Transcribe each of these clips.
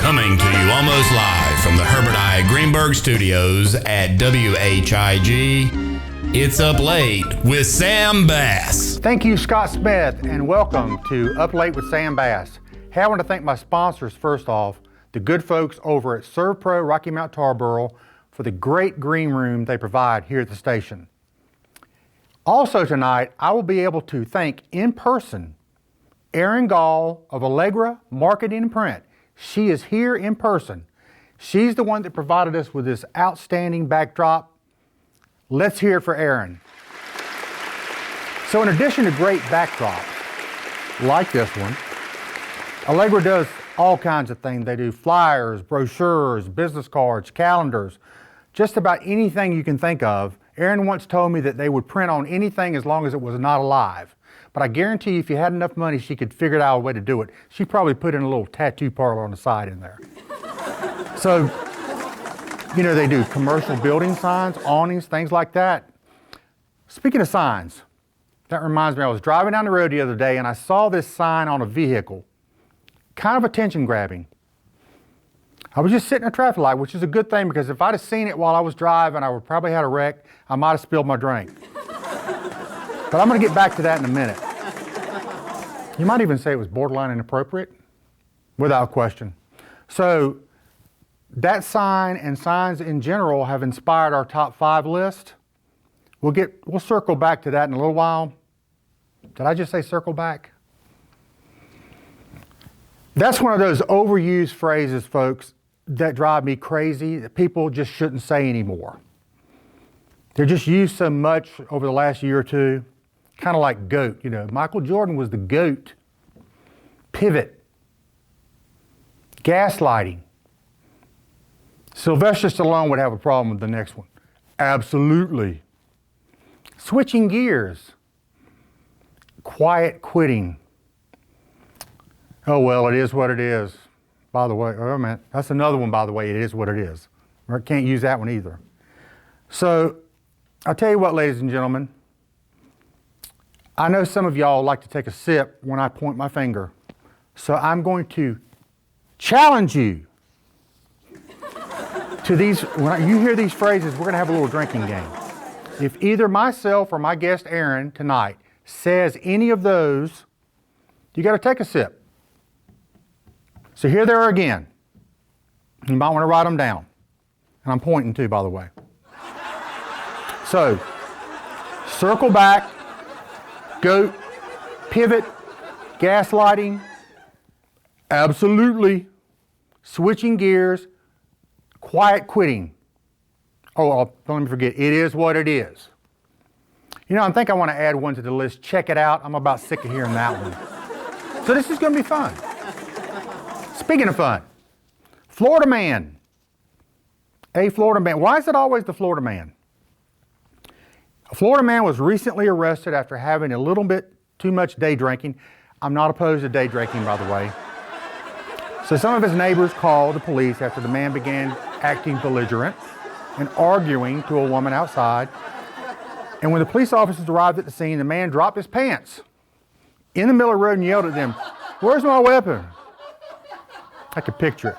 Coming to you almost live from the Herbert I. Greenberg Studios at WHIG, it's Up Late with Sam Bass. Thank you, Scott Smith, and welcome to Up Late with Sam Bass. Hey, I want to thank my sponsors first off, the good folks over at ServPro Rocky Mount Tarboro for the great green room they provide here at the station. Also tonight, I will be able to thank in person Erin Gall of Allegra Marketing and Print. She is here in person. She's the one that provided us with this outstanding backdrop. Let's hear it for Erin. So in addition to great backdrops, like this one, Allegra does all kinds of things. They do flyers, brochures, business cards, calendars, just about anything you can think of. Erin once told me that they would print on anything as long as it was not alive. But I guarantee you, if you had enough money, she could figure out a way to do it. She probably put in a little tattoo parlor on the side in there. So, you know, they do commercial building signs, awnings, things like that. Speaking of signs, that reminds me, I was driving down the road the other day and I saw this sign on a vehicle, kind of attention grabbing. I was just sitting at a traffic light, which is a good thing because if I'd have seen it while I was driving, I would probably had a wreck. I might have spilled my drink. But I'm going to get back to that in a minute. You might even say it was borderline inappropriate, without question. So that sign and signs in general have inspired our top 5 list. We'll circle back to that in a little while. Did I just say circle back? That's one of those overused phrases, folks, that drive me crazy, that people just shouldn't say anymore. They're just used so much over the last year or two. Kind of like GOAT, you know. Michael Jordan was the GOAT. Pivot. Gaslighting. Sylvester Stallone would have a problem with the next one. Absolutely. Switching gears. Quiet quitting. Oh, well, it is what it is. By the way, oh man, that's another one, by the way, it is what it is. I can't use that one either. So, I'll tell you what, ladies and gentlemen, I know some of y'all like to take a sip when I point my finger. So I'm going to challenge you to these. When you hear these phrases, we're going to have a little drinking game. If either myself or my guest Erin tonight says any of those, you got to take a sip. So here they are again. You might want to write them down. And I'm pointing to, by the way. So, circle back. GOAT, pivot, gaslighting, absolutely, switching gears, quiet quitting. Oh, don't let me forget, it is what it is. You know, I think I want to add one to the list. Check it out. I'm about sick of hearing that one. So this is going to be fun. Speaking of fun, Florida man. A Florida man. Why is it always the Florida man? A Florida man was recently arrested after having a little bit too much day drinking. I'm not opposed to day drinking, by the way. So some of his neighbors called the police after the man began acting belligerent and arguing to a woman outside. And when the police officers arrived at the scene, the man dropped his pants in the middle of the road and yelled at them, "Where's my weapon?" I could picture it.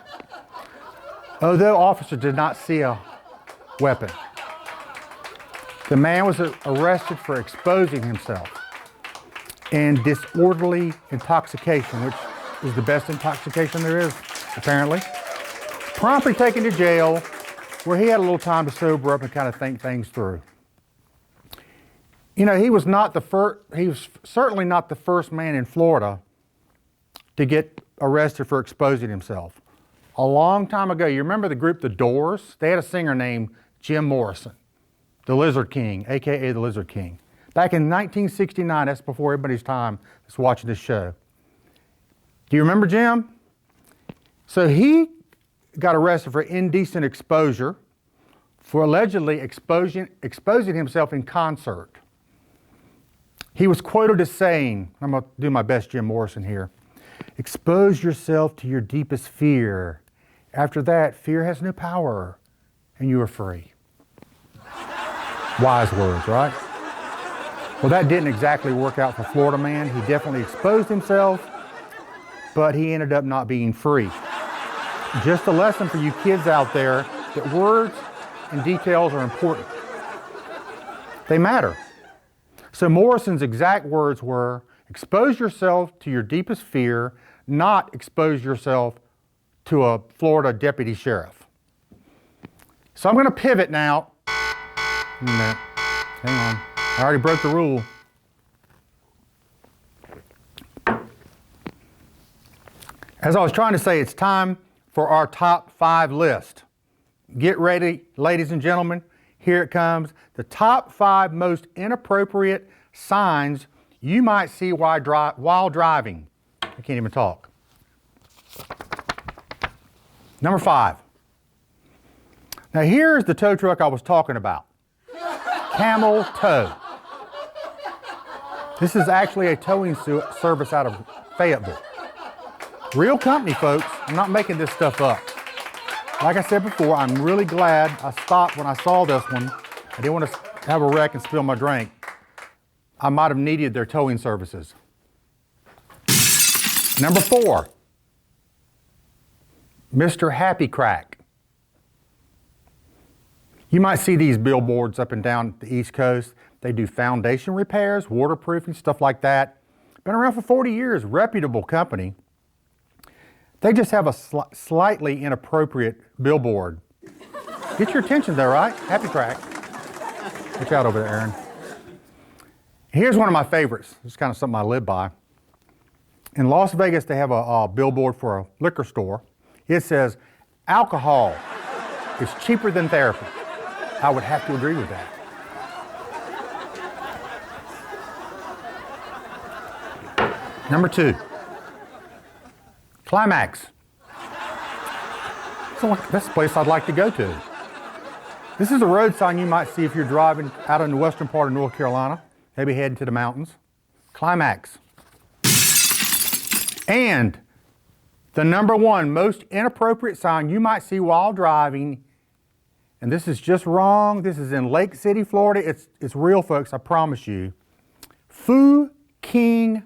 Although officers did not see a weapon, the man was arrested for exposing himself and disorderly intoxication, which is the best intoxication there is, apparently. Promptly taken to jail, where he had a little time to sober up and kind of think things through. You know, he was certainly not the first man in Florida to get arrested for exposing himself. A long time ago, you remember the group The Doors? They had a singer named Jim Morrison. The Lizard King, a.k.a. the Lizard King. Back in 1969, that's before everybody's time that's watching this show. Do you remember Jim? So he got arrested for indecent exposure for allegedly exposing himself in concert. He was quoted as saying, I'm going to do my best Jim Morrison here, "Expose yourself to your deepest fear. After that, fear has no power, and you are free." Wise words, right? Well, that didn't exactly work out for Florida man. He definitely exposed himself, but he ended up not being free. Just a lesson for you kids out there that words and details are important. They matter. So Morrison's exact words were, expose yourself to your deepest fear, not expose yourself to a Florida deputy sheriff. So I'm going to pivot now. No, hang on. I already broke the rule. As I was trying to say, it's time for our top 5 list. Get ready, ladies and gentlemen. Here it comes. The top 5 most inappropriate signs you might see while driving. I can't even talk. Number 5. Now here's the tow truck I was talking about. Camel Tow. This is actually a towing service out of Fayetteville. Real company, folks. I'm not making this stuff up. Like I said before, I'm really glad I stopped when I saw this one. I didn't want to have a wreck and spill my drink. I might have needed their towing services. Number 4, Mr. Happy Crack. You might see these billboards up and down the East Coast. They do foundation repairs, waterproofing, stuff like that. Been around for 40 years, reputable company. They just have a slightly inappropriate billboard. Get your attention there, right? Happy Crack. Watch out over there, Erin. Here's one of my favorites. It's kind of something I live by. In Las Vegas, they have a billboard for a liquor store. It says, alcohol is cheaper than therapy. I would have to agree with that. Number 2, Climax. So that's a place I'd like to go to. This is a road sign you might see if you're driving out in the western part of North Carolina, maybe heading to the mountains. Climax. And the number 1 most inappropriate sign you might see while driving, and this is just wrong, this is in Lake City, Florida, it's real, folks, I promise you. Fu King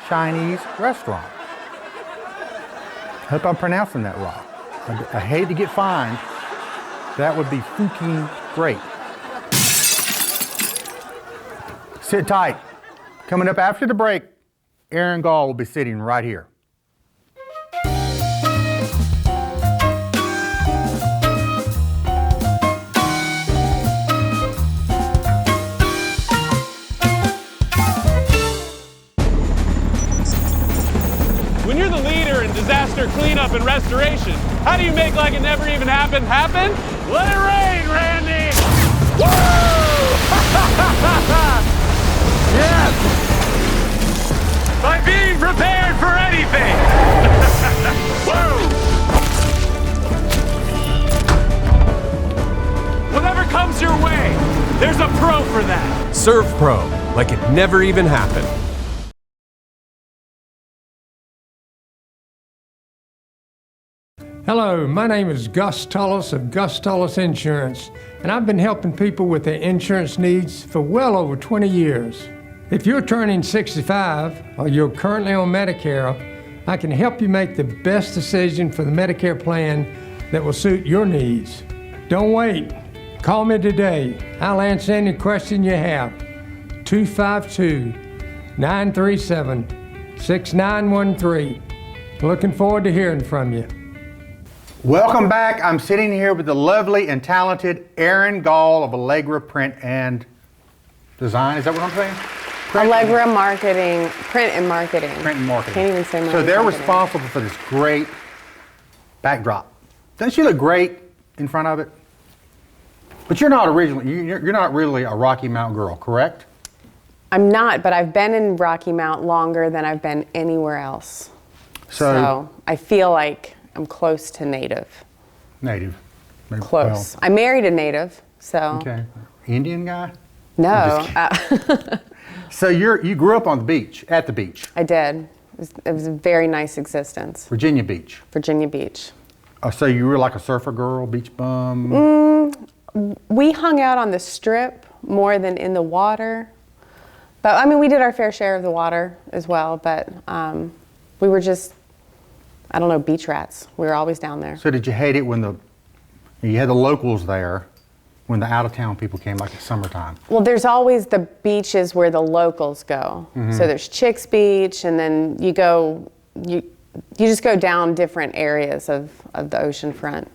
Chinese Restaurant. Hope I'm pronouncing that right. I hate to get fined. That would be fucking great. Sit tight. Coming up after the break, Erin Gall will be sitting right here. When you're the leader in disaster cleanup and restoration, how do you make like it never even happened happen? Let it rain, Randy! Woo! Yes! By being prepared for anything! Woo! Whatever comes your way, there's a pro for that. Serve Pro, like it never even happened. Hello, my name is Gus Tullis of Gus Tullis Insurance, and I've been helping people with their insurance needs for well over 20 years. If you're turning 65 or you're currently on Medicare, I can help you make the best decision for the Medicare plan that will suit your needs. Don't wait. Call me today. I'll answer any question you have. 252-937-6913. Looking forward to hearing from you. Welcome back. I'm sitting here with the lovely and talented Erin Gall of Allegra Print and Design. Is that what I'm saying? Allegra Marketing, Print and Marketing. Print and Marketing. Can't even say So they're marketing. responsible for this great backdrop. Doesn't she look great in front of it? But you're not originally, you're not really a Rocky Mount girl, correct? I'm not, but I've been in Rocky Mount longer than I've been anywhere else. So I feel like I'm close to native. Native. Maybe, Close. I married a native, so. Okay. Indian guy? No. So you grew up on the beach, at the beach. I did. It was a very nice existence. Virginia Beach. Virginia Beach. Oh, so you were like a surfer girl, beach bum? We hung out on the strip more than in the water. But I mean, we did our fair share of the water as well, but we were just, I don't know, beach rats. We were always down there. So did you hate it when you had the locals there, when the out-of-town people came, like at summertime? Well, there's always the beaches where the locals go. So there's Chicks Beach, and then you just go down different areas of the ocean front.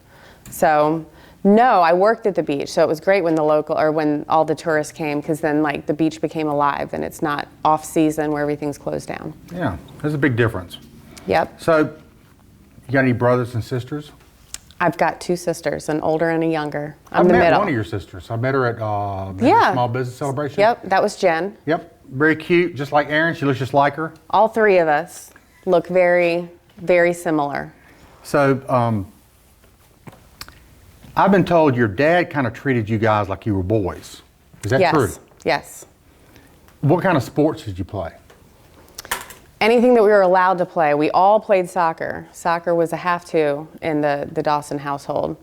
So no, I worked at the beach, so it was great when when all the tourists came, because then like the beach became alive and it's not off season where everything's closed down. Yeah, there's a big difference. Yep. So you got any brothers and sisters? I've got 2 sisters, an older and a younger. I've the met middle. one of your sisters. I met her at a small business celebration. Yep, that was Jen. Yep, very cute, just like Erin. She looks just like her. All 3 of us look very, very similar. So I've been told your dad kind of treated you guys like you were boys. Is that true? Yes. What kind of sports did you play? Anything that we were allowed to play. We all played soccer. Soccer was a have-to in the Dawson household.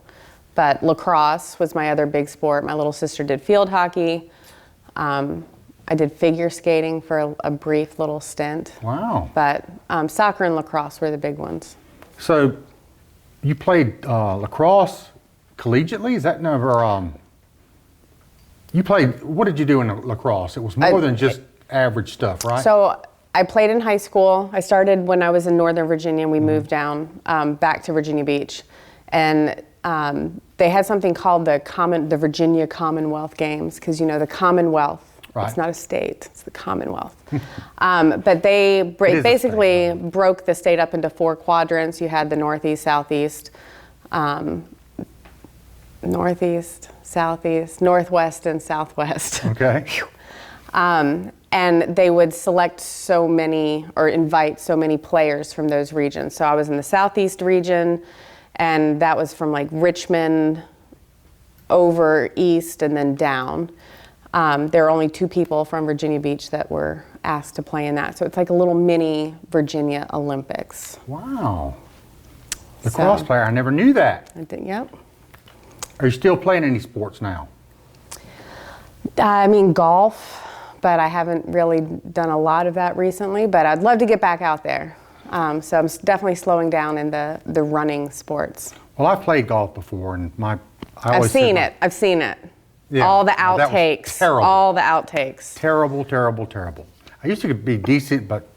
But lacrosse was my other big sport. My little sister did field hockey. I did figure skating for a brief little stint. Wow. But soccer and lacrosse were the big ones. So you played lacrosse collegiately? Is that never, you played, what did you do in lacrosse? It was more than just average stuff, right? So I played in high school. I started when I was in Northern Virginia, and we moved down back to Virginia Beach. And they had something called the Virginia Commonwealth Games, because the Commonwealth, it's not a state, it's the Commonwealth. But they basically broke the state up into 4 quadrants. You had the Northeast, Southeast, Northeast, Southeast, Northwest, and Southwest. Okay. And they would select so many, or invite so many players from those regions. So I was in the Southeast region, and that was from like Richmond over east and then down. There were only 2 people from Virginia Beach that were asked to play in that. So it's like a little mini Virginia Olympics. Wow. Lacrosse player, I never knew that. Yep. Are you still playing any sports now? I mean, golf, but I haven't really done a lot of that recently, but I'd love to get back out there. So I'm definitely slowing down in the running sports. Well, I've played golf before, and I've seen it. Yeah, all the that was outtakes. terrible. All the outtakes. Terrible, terrible, terrible. I used to be decent, but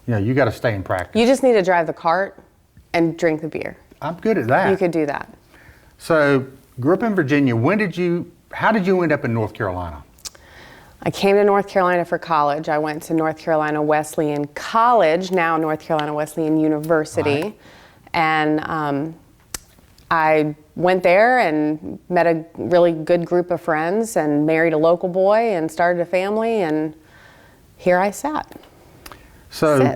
you got to stay in practice. You just need to drive the cart and drink the beer. I'm good at that. You could do that. So, grew up in Virginia. How did you end up in North Carolina? I came to North Carolina for college. I went to North Carolina Wesleyan College, now North Carolina Wesleyan University. Right. And I went there and met a really good group of friends and married a local boy and started a family, and here I sat. So,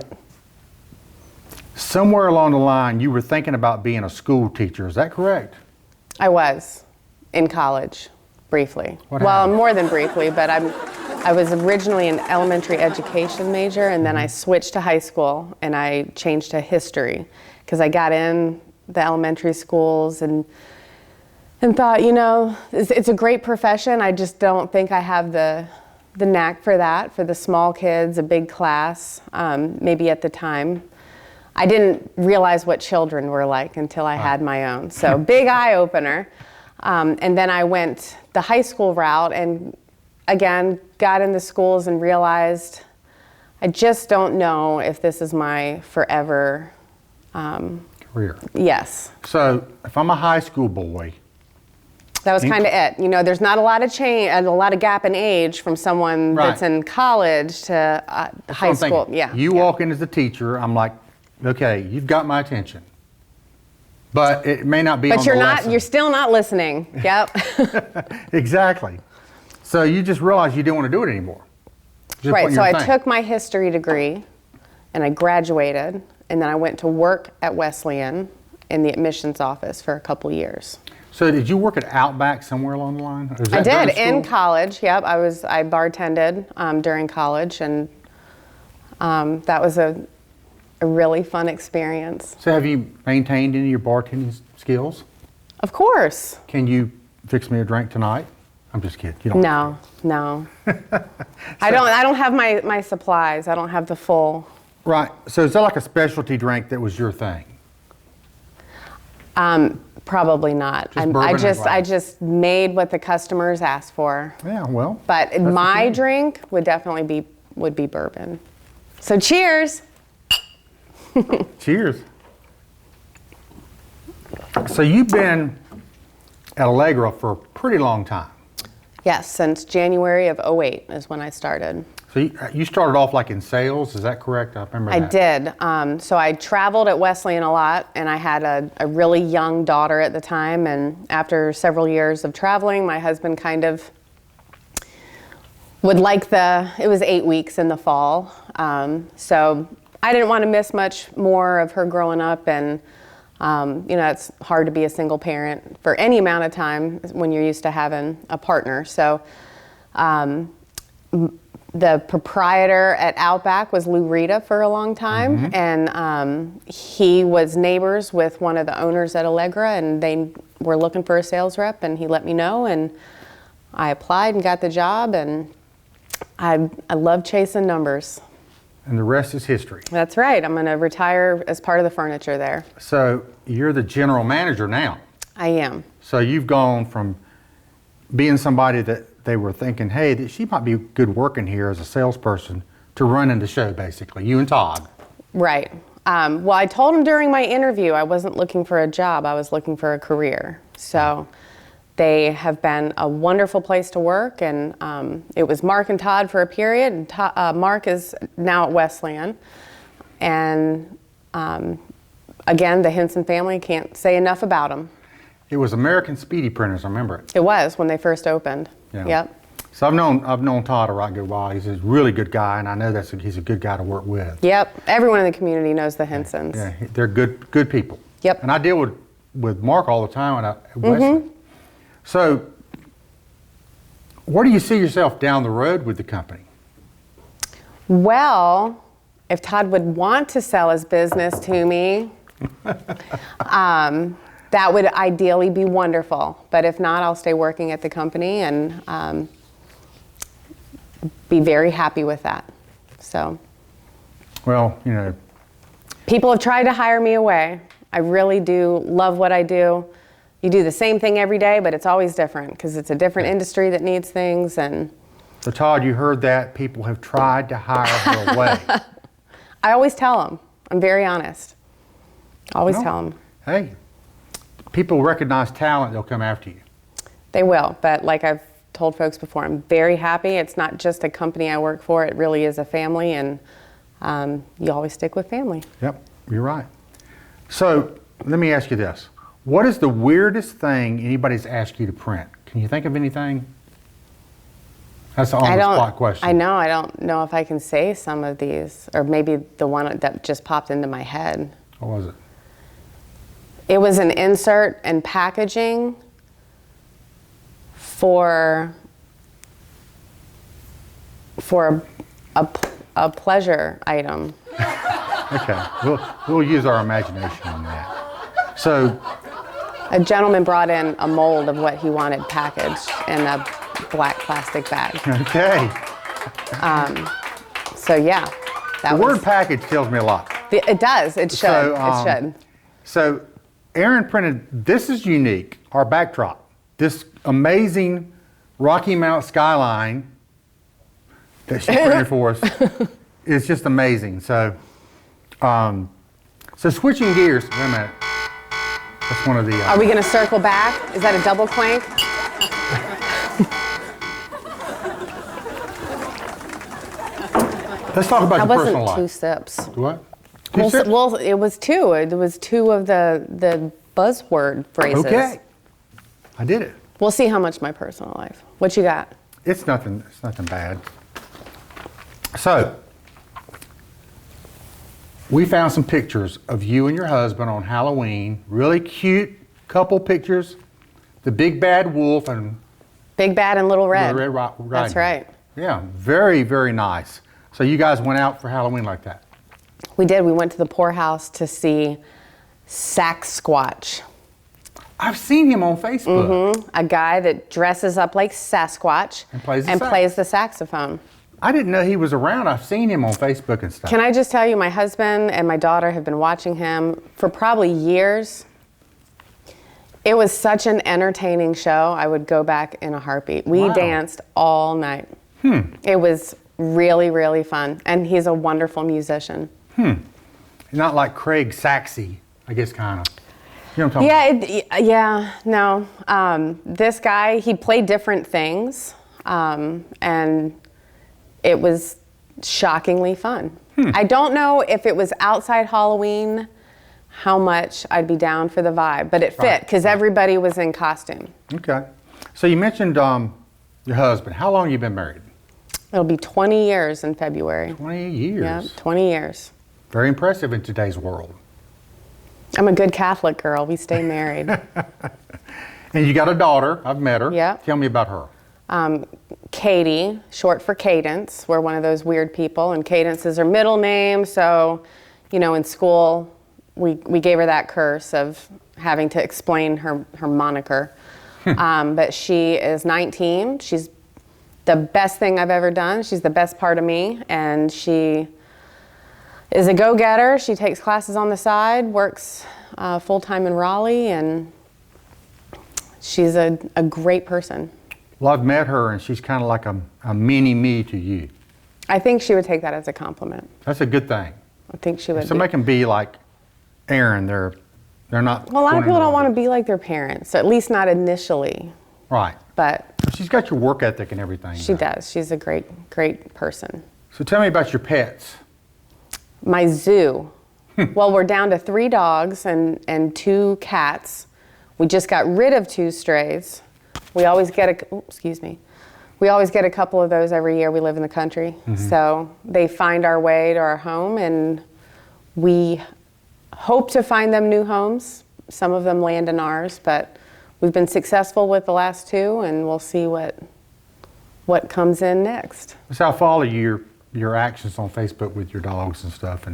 somewhere along the line, you were thinking about being a school teacher. Is that correct? I was in college, briefly. What well, happened? more than briefly, but I was originally an elementary education major, and then I switched to high school and I changed to history because I got in the elementary schools and thought, it's a great profession. I just don't think I have the knack for that, for the small kids, a big class, maybe at the time. I didn't realize what children were like until I had my own. So big eye opener. And then I went the high school route and again, got into schools and realized I just don't know if this is my forever Career. Yes. So, if I'm a high school boy. That was kind of it. There's not a lot of change and a lot of gap in age from someone that's in college to high school. Yeah. You walk in as a teacher, I'm like, okay, you've got my attention. But it may not be on the lesson. You're still not listening. Yep. Exactly. So you just realized you didn't want to do it anymore. Right, so I took my history degree and I graduated, and then I went to work at Wesleyan in the admissions office for a couple years. So did you work at Outback somewhere along the line? Or is I that did, during in school? college, yep. I bartended during college, and that was a really fun experience. So have you maintained any of your bartending skills? Of course. Can you fix me a drink tonight? I'm just kidding. You don't. No. I don't have my supplies. I don't have the full. Right. So is that like a specialty drink that was your thing? Probably not. I just made what the customers asked for. Yeah, well. But my drink would definitely be bourbon. So cheers. Cheers. So you've been at Allegra for a pretty long time. Yes, since January of '08 is when I started. So you started off like in sales, is that correct? I remember that. I did. So I traveled at Wesleyan a lot, and I had a really young daughter at the time, and after several years of traveling, my husband kind of would like it was 8 weeks in the fall. So I didn't want to miss much more of her growing up, and it's hard to be a single parent for any amount of time when you're used to having a partner. So the proprietor at Outback was Lou Rita for a long time, and he was neighbors with one of the owners at Allegra, and they were looking for a sales rep, and he let me know, and I applied and got the job, and I love chasing numbers. And the rest is history. That's right. I'm going to retire as part of the furniture there. So you're the general manager now. I am. So you've gone from being somebody that they were thinking, hey, she might be good working here as a salesperson, to running the show, basically, you and Todd. Right. Well, I told him during my interview I wasn't looking for a job, I was looking for a career. So they have been a wonderful place to work, and it was Mark and Todd for a period, and Mark is now at Wesleyan. And again, the Henson family, can't say enough about them. It was American Speedy Printers, I remember it. It was when they first opened. Yeah. Yep. So I've known Todd a right good while. He's a really good guy, and I know he's a good guy to work with. Yep. Everyone in the community knows the Hensons. Yeah, they're good people. Yep. And I deal with Mark all the time at Wesley. So where do you see yourself down the road with the company? Well, if Todd would want to sell his business to me, that would ideally be wonderful. But if not, I'll stay working at the company and be very happy with that. So. Well, people have tried to hire me away. I really do love what I do. You do the same thing every day, but it's always different because it's a different industry that needs things. And so Todd, you heard that. People have tried to hire her away. I always tell them. I'm very honest. Always tell them. Hey, people recognize talent, they'll come after you. They will, but like I've told folks before, I'm very happy. It's not just a company I work for, it really is a family, and you always stick with family. Yep, you're right. So let me ask you this. What is the weirdest thing anybody's asked you to print? Can you think of anything? That's an on-the-spot question. I know, I don't know if I can say some of these, or maybe the one that just popped into my head. What was it? It was an insert and packaging for a pleasure item. Okay, we'll use our imagination on that. So, a gentleman brought in a mold of what he wanted packaged in a black plastic bag. Okay. So yeah, the word package tells me a lot. It does. It should. It should. So, Erin printed. This is unique. Our backdrop. This amazing Rocky Mount skyline that she printed for us is just amazing. So, so switching gears. Wait a minute. That's one of the. Are we going to circle back? Is that a double clank? Let's talk about your personal life. That wasn't 2 sips. What? Well, it was 2. It was 2 of the buzzword phrases. Okay. I did it. We'll see how much my personal life. What you got? It's nothing bad. So, we found some pictures of you and your husband on Halloween. Really cute couple pictures. The Big Bad Wolf and Big Bad and Little Red. Little Red Riding. That's right. Yeah, very, very nice. So you guys went out for Halloween like that? We did. We went to the poorhouse to see Sasquatch. I've seen him on Facebook. Mm-hmm. A guy that dresses up like Sasquatch and plays the saxophone. I didn't know he was around. I've seen him on Facebook and stuff. Can I just tell you, my husband and my daughter have been watching him for probably years. It was such an entertaining show. I would go back in a heartbeat. We Wow. danced all night. It was really, really fun. And he's a wonderful musician. Not like Craig Saxey, I guess, kind of. You know what I'm talking about? No. This guy, he played different things, and it was shockingly fun. I don't know if it was outside Halloween, how much I'd be down for the vibe, but it fit because everybody was in costume. Okay. So you mentioned your husband. How long have you been married? It'll be 20 years in February. 20 years. Yeah, 20 years. Very impressive in today's world. I'm a good Catholic girl. We stay married. And you got a daughter. I've met her. Yeah. Tell me about her. Katie, short for Cadence. We're one of those weird people, and Cadence is her middle name. So, in school, we gave her that curse of having to explain her moniker. But she is 19. She's the best thing I've ever done. She's the best part of me, and she is a go-getter. She takes classes on the side, works full-time in Raleigh, and she's a great person. Well, I've met her, and she's kind of like a mini me to you. I think she would take that as a compliment. That's a good thing. I think she would. If somebody can be like Erin, they're not. Well, a lot of people don't want to be like their parents, at least not initially. Right. But She's got your work ethic and everything. she though. does. She's a great person. So tell me about your pets. My zoo. Well, we're down to 3 dogs and 2 cats. We just got rid of 2 strays. We always get We always get a couple of those every year. We live in the country. So they find our way to our home, and we hope to find them new homes. Some of them land in ours, but we've been successful with the last 2, and we'll see what comes in next. So I follow your actions on Facebook with your dogs and stuff,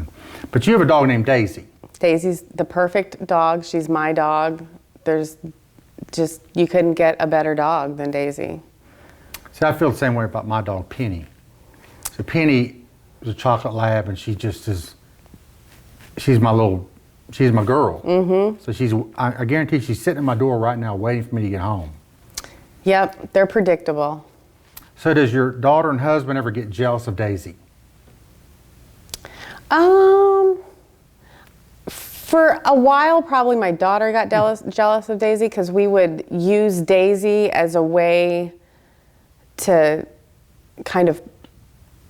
but you have a dog named Daisy. Daisy's the perfect dog. She's my dog. You couldn't get a better dog than Daisy. See, I feel the same way about my dog, Penny. So Penny is a chocolate lab, and she's my girl. So I guarantee she's sitting at my door right now waiting for me to get home. Yep, they're predictable. So does your daughter and husband ever get jealous of Daisy? For a while, probably my daughter got jealous of Daisy because we would use Daisy as a way to kind of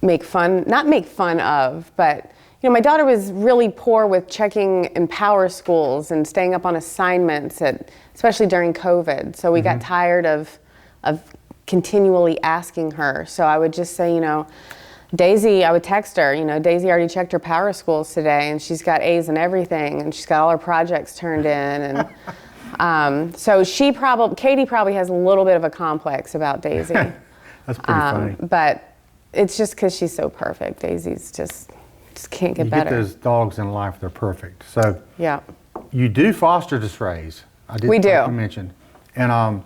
not make fun of, but my daughter was really poor with checking in power schools and staying up on assignments, especially during COVID. So we got tired of continually asking her. So I would just say, Daisy, I would text her, Daisy already checked her power schools today, and she's got A's in everything, and she's got all her projects turned in. And so Katie probably has a little bit of a complex about Daisy. That's pretty funny. But it's just because she's so perfect. Daisy's just can't get better. You get those dogs in life, they're perfect. So yeah. You do foster the strays. We do. You mentioned. And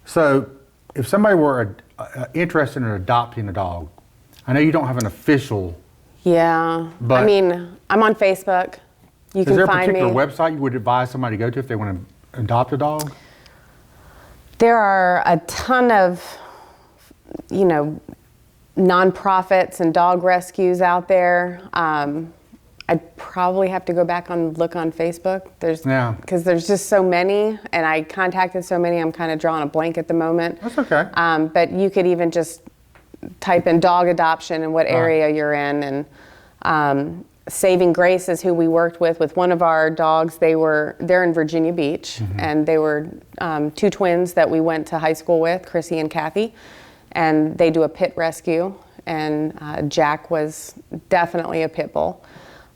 so if somebody were interested in adopting a dog, I know you don't have an official. Yeah. But I'm on Facebook. You can is there a find me. particular website you would advise somebody to go to if they want to adopt a dog? There are a ton of, nonprofits and dog rescues out there. I'd probably have to go back and look on Facebook. Because there's just so many, and I contacted so many, I'm kind of drawing a blank at the moment. That's okay. But you could even just type in dog adoption and what area you're in. And Saving Grace is who we worked with one of our dogs. They're in Virginia Beach, and they were 2 twins that we went to high school with, Chrissy and Kathy. And they do a pit rescue, and Jack was definitely a pit bull,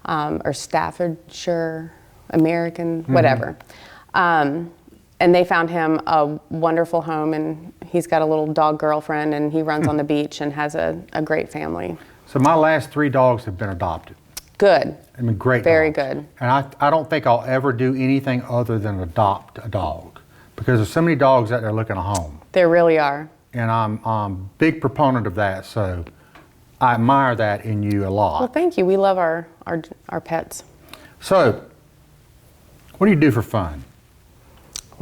or Staffordshire American, whatever. And they found him a wonderful home, and he's got a little dog girlfriend, and he runs on the beach and has a great family. So my last 3 dogs have been adopted. Good. Great Very dogs. good. And I don't think I'll ever do anything other than adopt a dog, because there's so many dogs out there looking a home. There really are. And I'm a big proponent of that, so I admire that in you a lot. Well, thank you. We love our pets. So, what do you do for fun?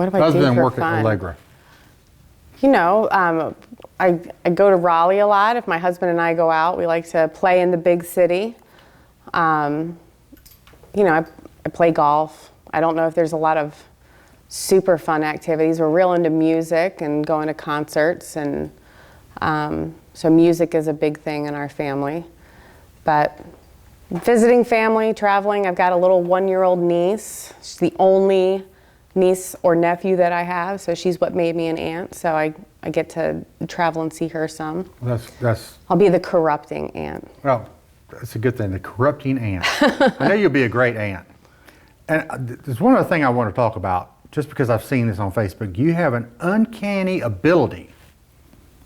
What do I Other do than for work fun? at Allegra. You know, I go to Raleigh a lot. If my husband and I go out, we like to play in the big city. You know, I play golf. I don't know if there's a lot of super fun activities. We're real into music and going to concerts, and so music is a big thing in our family. But visiting family, traveling, I've got a little 1-year-old niece. She's the only niece or nephew that I have, so she's what made me an aunt, so I get to travel and see her some. That's I'll be the corrupting aunt. well, that's a good thing, the corrupting aunt. I know you'll be a great aunt. And there's one other thing I want to talk about, just because I've seen this on Facebook. You have an uncanny ability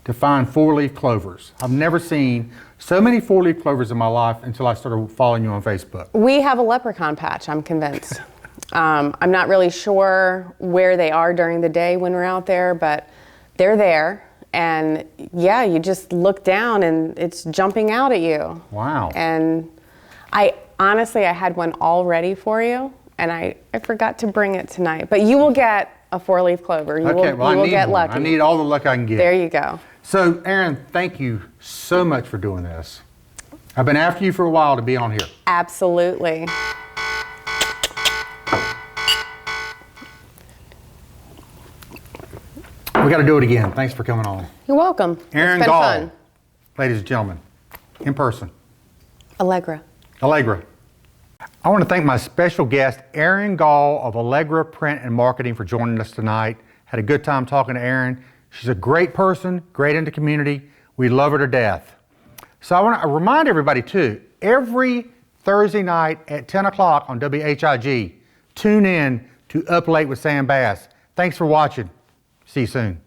to find 4-leaf clovers. I've never seen so many 4-leaf clovers in my life until I started following you on Facebook. We have a leprechaun patch, I'm convinced. I'm not really sure where they are during the day when we're out there, but they're there. And yeah, you just look down and it's jumping out at you. Wow. And I had one all ready for you, and I forgot to bring it tonight. But you will get a 4-leaf clover. You will get lucky. I need all the luck I can get. There you go. So, Erin, thank you so much for doing this. I've been after you for a while to be on here. Absolutely. We got to do it again. Thanks for coming on. You're welcome. Erin It's been Gall, fun. ladies and gentlemen, in person. Allegra. Allegra. I want to thank my special guest, Erin Gall of Allegra Print and Marketing, for joining us tonight. Had a good time talking to Erin. She's a great person, great in the community. We love her to death. So I want to remind everybody too, every Thursday night at 10 o'clock on WHIG, tune in to Up Late with Sam Bass. Thanks for watching. See you soon.